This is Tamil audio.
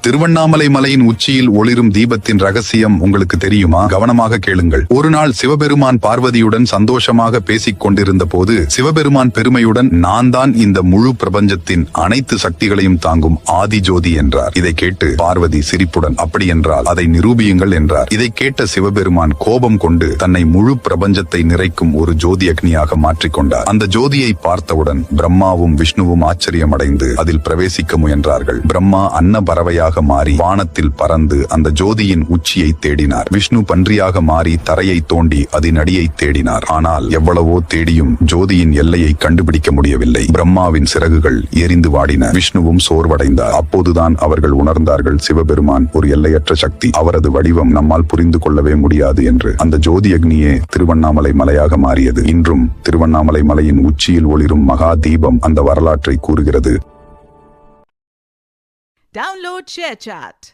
திருவண்ணாமலை மலையின் உச்சியில் ஒளிரும் தீபத்தின் ரகசியம் உங்களுக்கு தெரியுமா? கவனமாக கேளுங்கள். ஒரு நாள் சிவபெருமான் பார்வதியுடன் சந்தோஷமாக பேசிக் கொண்டிருந்த போது சிவபெருமான் பெருமையுடன், நான் தான் இந்த முழு பிரபஞ்சத்தின் அனைத்து சக்திகளையும் தாங்கும் ஆதி ஜோதி என்றார். இதை கேட்டு பார்வதி சிரிப்புடன், அப்படி என்றால் அதை நிரூபியுங்கள் என்றார். இதை கேட்ட சிவபெருமான் கோபம் கொண்டு தன்னை முழு பிரபஞ்சத்தை நிறைக்கும் ஒரு ஜோதி அக்னியாக மாற்றிக்கொண்டார். அந்த ஜோதியை பார்த்தவுடன் பிரம்மாவும் விஷ்ணுவும் ஆச்சரியமடைந்து அதில் பிரவேசிக்க முயன்றார்கள். பிரம்மா அன்ன பறவையாக மாறி வானத்தில் பறந்து அந்த ஜோதியின் உச்சியை தேடினார். விஷ்ணு பன்றியாக மாறி தரையை தோண்டி அதன் அடியை தேடினார். ஆனால் எவ்வளவோ தேடியும் ஜோதியின் எல்லையை கண்டுபிடிக்க முடியவில்லை. பிரம்மாவின் சிறகுகள் எரிந்து வாடின. விஷ்ணுவும் சோர்வடைந்தார். அப்போதுதான் அவர்கள் உணர்ந்தார்கள், சிவபெருமான் ஒரு எல்லையற்ற சக்தி. அவரது வடிவம் நம்மால் புரிந்து கொள்ளவே முடியாது என்று. அந்த ஜோதி அக்னியே திருவண்ணாமலை மலையாக மாறியது. இன்றும் திருவண்ணாமலை மலையின் உச்சியில் ஒளிரும் மகா தீபம் அந்த வரலாற்றை கூறுகிறது. Download ShareChat.